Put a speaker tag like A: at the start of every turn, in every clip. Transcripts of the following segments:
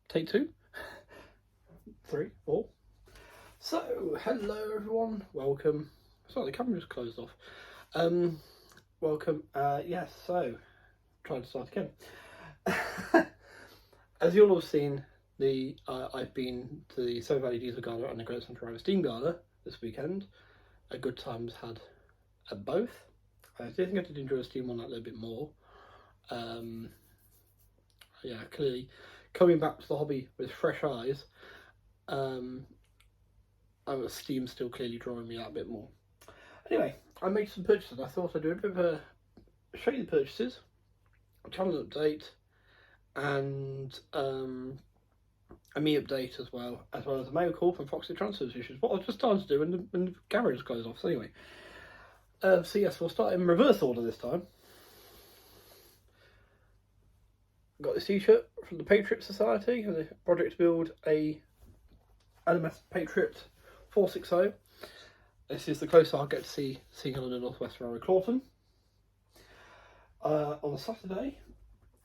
A: Take 2, 3, 4. So, hello everyone, welcome. Sorry, the camera just closed off. Welcome. Yes, so, trying to start again. As you all have seen, I've been to the Severn Valley Diesel Gala and the Great Central Driver Steam Gala this weekend. A good time was had at both. I do think I did enjoy the steam one a little bit more. Yeah, clearly coming back to the hobby with fresh eyes, Steam's still clearly drawing me out a bit more. Anyway, I made some purchases. I thought I'd do a bit of a show you the purchases, a channel update, and a me update as well as a mail call from Foxy Transfers, which is what I was just starting to do when the garage closed off. So anyway, so yes, we'll start in reverse order this time. Got this t-shirt from the Patriot Society, and the project to build a LMS Patriot 460. This is the closest I'll get to see London North West Railway Clawton. On Saturday,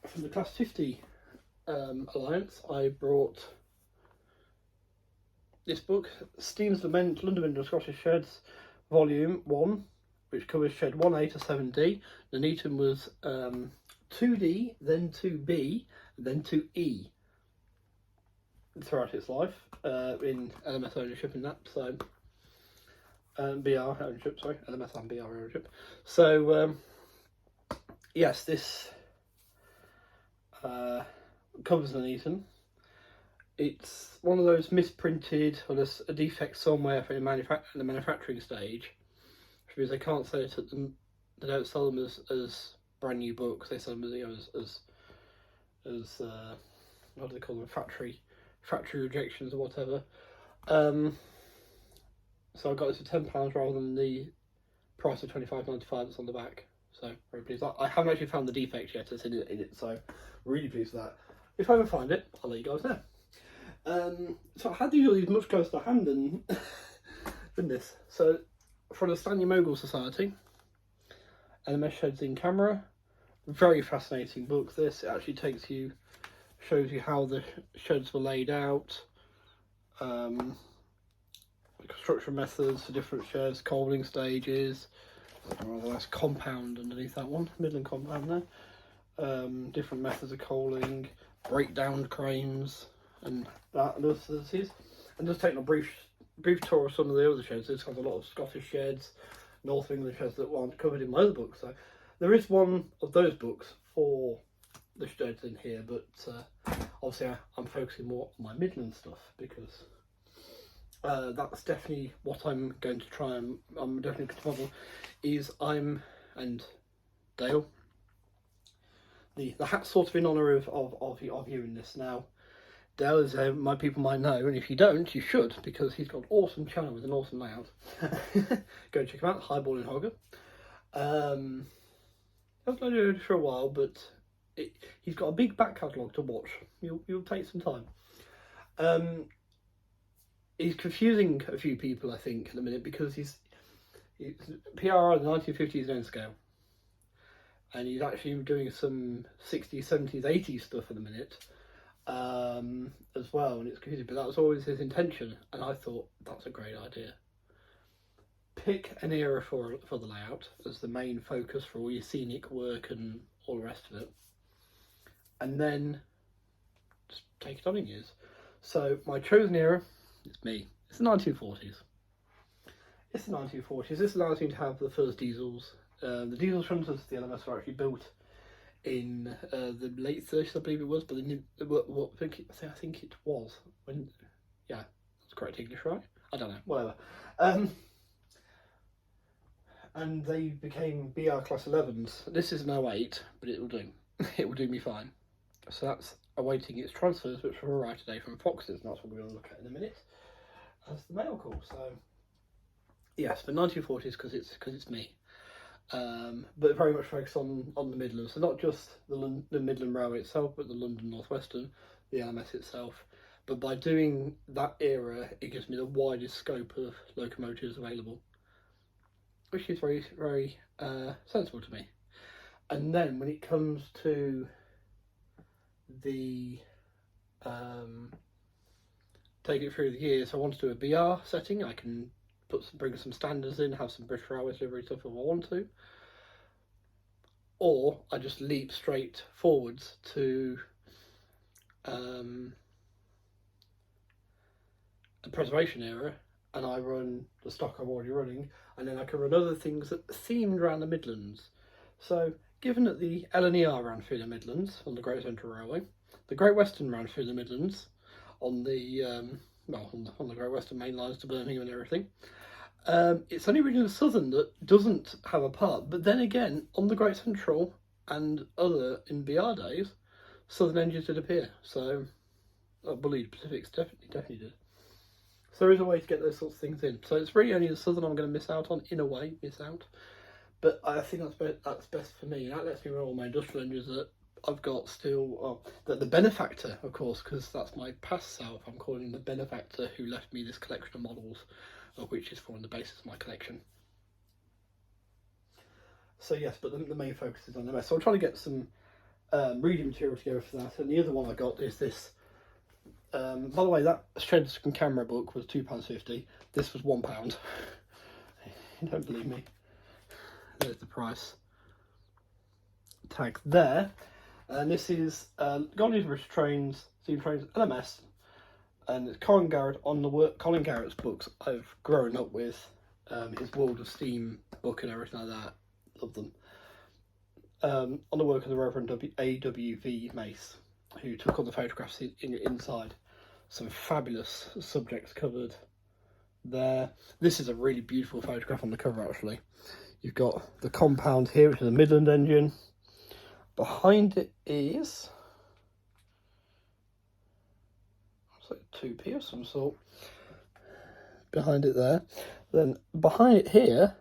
A: from the Class 50 Alliance, I brought this book, Steam's Lament, London Midland Scottish Sheds, Volume 1, which covers Shed 1A to 7D. The Nuneaton was 2D, then 2B, then 2E throughout its life, in LMS ownership and that, so BR ownership, sorry, LMS and BR ownership. So yes, this covers the Nuneaton. It's one of those misprinted, or there's a defect somewhere for the manufacturing stage, which means they can't sell it at them. They don't sell them as brand new books. They sell them as what do they call them, factory rejections or whatever. So I got this for £10 rather than the price of £25.95 that's on the back. So very pleased. I haven't actually found the defect yet that's in it, so really pleased with that. If I ever find it, I'll let you guys know. So I had these much closer to hand than this. So from the Stanley Mogul Society, LMS Sheds in Camera. Very fascinating book this. It actually shows you how the sheds were laid out, construction methods for different sheds, coaling stages. There's a nice compound underneath that one, Midland compound there. Different methods of coaling, breakdown cranes, and that and other facilities. And just taking a brief tour of some of the other sheds. This has a lot of Scottish sheds, North England sheds that aren't covered in my other books. So there is one of those books for the sheds in here, but obviously I'm focusing more on my Midland stuff because that's definitely what I'm going to try and I'm definitely going to model. Is and Dale, the hat's sort of in honour of you in this now. Dale, as my people might know, and if you don't, you should, because he's got an awesome channel with an awesome layout. Go check him out, Highballing Hogger. I've known him for a while, but he's got a big back catalogue to watch. You'll take some time. He's confusing a few people, I think, at the minute, because he's PRR the 1950s known scale, and he's actually doing some 60s, 70s, 80s stuff at the minute. As well, and it's confusing, but that was always his intention, and I thought that's a great idea. Pick an era for the layout as the main focus for all your scenic work and all the rest of it, and then just take it on in years. So my chosen era is me. It's the 1940s. It's the 1940s. This allows me to have the first diesels. The diesel shunters of the LMS were actually built in the late 30s, I believe it was, but I think it was when, yeah, that's correct English, right? I don't know, whatever. And they became BR Class 11s. This is an 08, but it will do. It will do me fine. So that's awaiting its transfers, which will arrive today from Foxes, and that's what we're going to look at in a minute as the mail call. So yes, the 1940s because it's me. But very much focused on the Midlands, so not just the Midland Railway itself, but the London North Western, the LMS itself. But by doing that era, it gives me the widest scope of locomotives available, which is very, very sensible to me. And then when it comes to the take it through the year. So I want to do a BR setting. I can bring some standards in, have some British Railways livery stuff if I want to. Or I just leap straight forwards to the preservation era, and I run the stock I'm already running, and then I can run other things that are themed around the Midlands. So, given that the LNER ran through the Midlands on the Great Central Railway, the Great Western ran through the Midlands on the on the Great Western main lines to Birmingham and everything. It's only really the Southern that doesn't have a part, but then again, on the Great Central and other in BR days, Southern engines did appear. So, Bullied Pacifics definitely did. So there is a way to get those sorts of things in. So it's really only the Southern I'm going to miss out on, in a way, But I think that's best for me. That lets me run all my industrial engines that I've got still. The benefactor, of course, because that's my past self. I'm calling him the benefactor who left me this collection of models, of which is forming the basis of my collection. So yes, but the main focus is on MS. So I'm trying to get some reading material together for that. And the other one I got is this. By the way, that Sheds and Camera book was £2.50. This was £1. You don't believe me? There's the price tag there. And this is Golden British Trains, Steam Trains, LMS, and it's Colin Garrett on the work. Colin Garrett's books I've grown up with. His World of Steam book and everything like that. Love them. On the work of the Reverend A.W.V. Mace, who took all the photographs inside. Some fabulous subjects covered there. This is a really beautiful photograph on the cover, actually. You've got the compound here, which is a Midland engine. Behind it is it's like a 2P of some sort. Behind it there. Then behind it here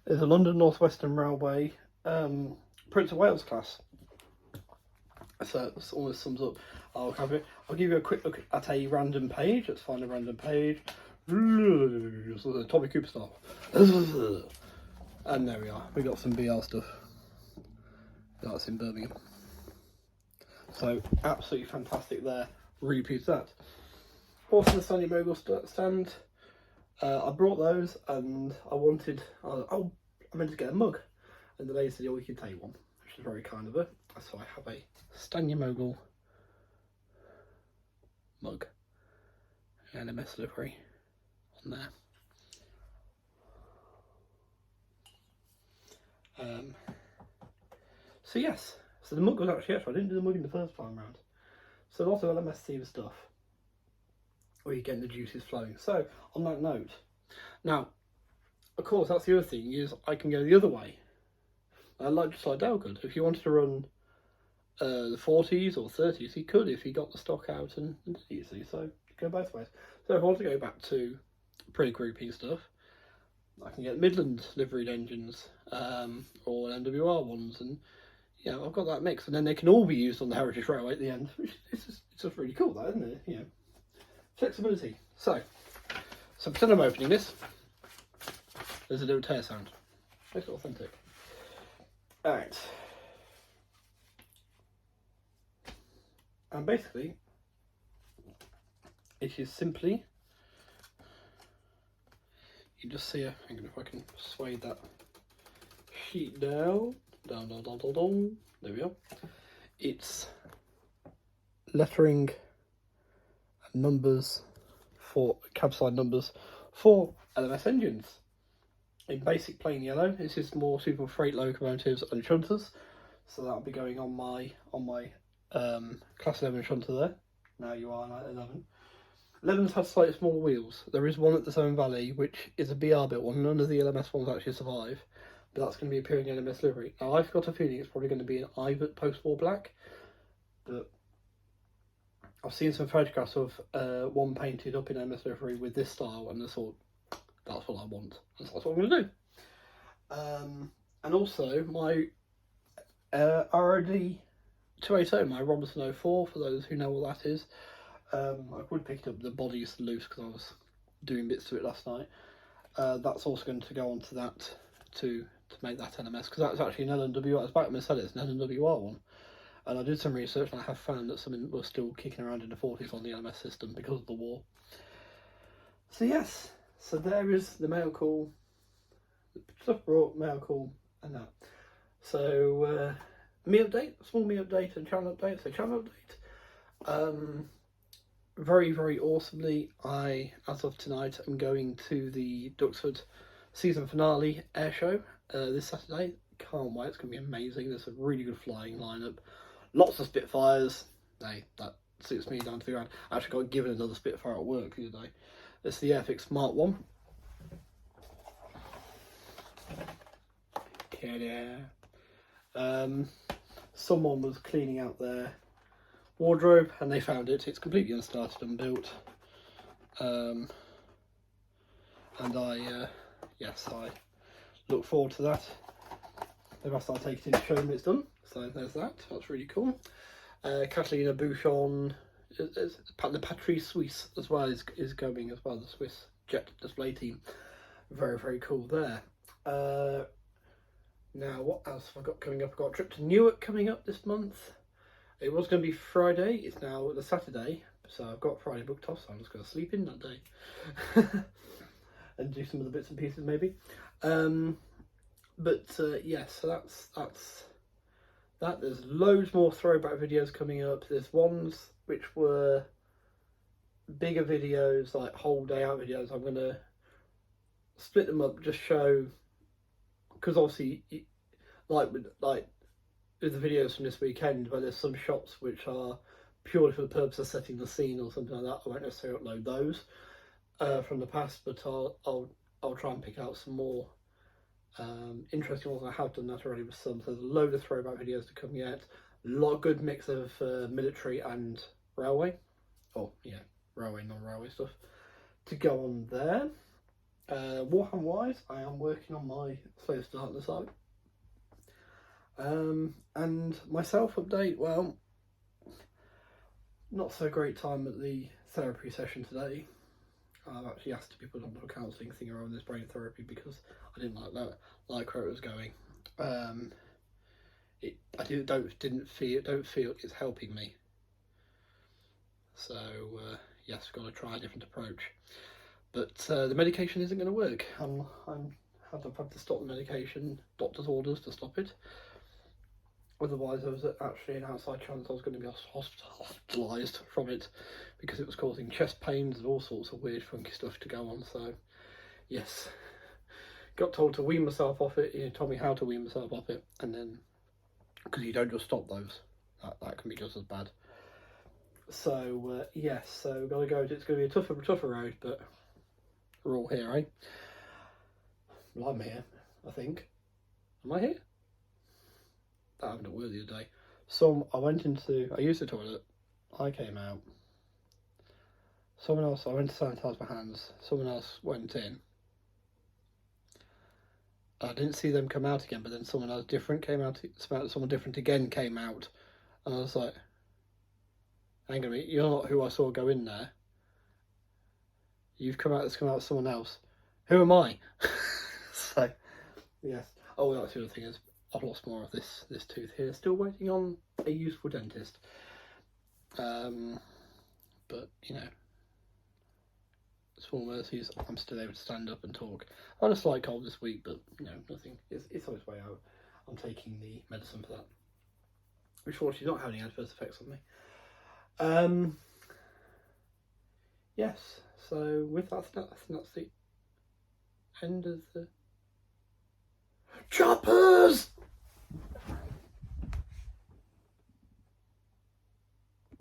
A: is a London North Western Railway Prince of Wales class. So this almost sums up. I'll give you a quick look at a random page. Let's find a random page. So the Tommy Cooper style. And there we are. We got some BL stuff. That's in Birmingham. So absolutely fantastic there. Really pleased with that. Also the Stanley Mogul stand. I brought those and I meant to get a mug. And the lady said, "Oh, we can take one," which is very kind of her. So I have a Stanley Mogul mug and a mess livery on there. So yes, so the mug was actually extra. I didn't do the mug in the first time round. So lots of LMS theme stuff where you're getting the juices flowing. So on that note, now of course that's the other thing is I can go the other way. Just like Dale could. If you wanted to run the 40s or 30s, he could if he got the stock out and did it easy. So go both ways. So if I want to go back to pre-grouping stuff, I can get Midland liveried engines or MWR ones, and yeah, I've got that mix, and then they can all be used on the Heritage Railway at the end, which is just really cool, that, isn't it? You know, flexibility. So pretend I'm opening this. There's a little tear sound. Makes it authentic. All right. And basically, it is simply, you just see hang on if I can sway that sheet down. There we are. It's lettering and numbers for cabside numbers for LMS engines in basic plain yellow. This is more suitable for freight locomotives and shunters, so that'll be going on my class 11 shunter there. Now you are 11. 11's had slightly smaller wheels. There is one at the Severn Valley which is a BR built one. None of the LMS ones actually survive, but that's going to be appearing in LMS livery. Now I've got a feeling it's probably going to be an Ibert post-war black, but I've seen some photographs of one painted up in LMS livery with this style, and I thought that's what I want. That's what I'm going to do. And also my ROD 280, my Robinson 04, for those who know what that is. I would pick it up, the body's loose because I was doing bits to it last night. That's also going to go onto that to make that LMS, because that's actually an LNWR. It's back in my set, it's an LNWR one. And I did some research and I have found that some were still kicking around in the 40s on the LMS system because of the war. So yes, so there is the mail call, stuff brought, mail call, and that. So me update, small me update and channel update. So channel update. Very, very awesomely, I, as of tonight, am going to the Duxford season finale air show this Saturday. Can't wait, it's going to be amazing. There's a really good flying lineup. Lots of Spitfires. Hey, that suits me down to the ground. I actually got given another Spitfire at work the other day. It's the Airfix Mark 1. Someone was cleaning out their wardrobe and they found it. It's completely unstarted and built. And I look forward to that. They've asked I'll take it in to show them it's done. So there's that. That's really cool. Catalina Bouchon, the Patrice Suisse as well is going as well. The Swiss jet display team. Very, very cool there. Now, what else have I got coming up? I've got a trip to Newark coming up this month. It was going to be Friday. It's now the Saturday. So I've got Friday booked off, so I'm just going to sleep in that day. And do some of the bits and pieces maybe. Yes, so that's that. There's loads more throwback videos coming up. There's ones which were bigger videos, like whole day out videos. I'm going to split them up, just show, because obviously, like with the videos from this weekend, where there's some shots which are purely for the purpose of setting the scene or something like that. I won't necessarily upload those from the past, but I'll try and pick out some more interesting ones. I have done that already with some. So there's a load of throwback videos to come yet. A lot of good mix of military and railway. Oh yeah, railway, non-railway stuff to go on there. Warhammer wise, I am working on my slow start on the site. And myself update, well, not so great time at the therapy session today. I've actually asked to be put on a counselling thing around this brain therapy because I didn't like where it was going. I don't feel it's helping me. So yes, we've got to try a different approach. But the medication isn't going to work. I've had to stop the medication, doctor's orders to stop it. Otherwise, there was actually an outside chance I was going to be hospitalised from it because it was causing chest pains and all sorts of weird, funky stuff to go on. So, yes, got told to wean myself off it. He told me how to wean myself off it, and then because you don't just stop those, that can be just as bad. So yes, so we've got to go. It's going to be a tougher road, but we're all here, eh? Well, I'm here, I think. Am I here? That happened at work the other day. I used the toilet, I came out. I went to sanitise my hands, someone else went in. I didn't see them come out again, but then someone else different came out, someone different again came out. And I was like, hang on a minute, you're not who I saw go in there. You've come out with someone else. Who am I? So, yes. Oh, that's the other thing is, I've lost more of this tooth here. Still waiting on a useful dentist. But, you know, small mercies, I'm still able to stand up and talk. I had a slight cold this week, but, you know, nothing. It's on its way out. I'm taking the medicine for that, which fortunately is not having any adverse effects on me. Yes, so with that, I think that's the end of the... Choppers!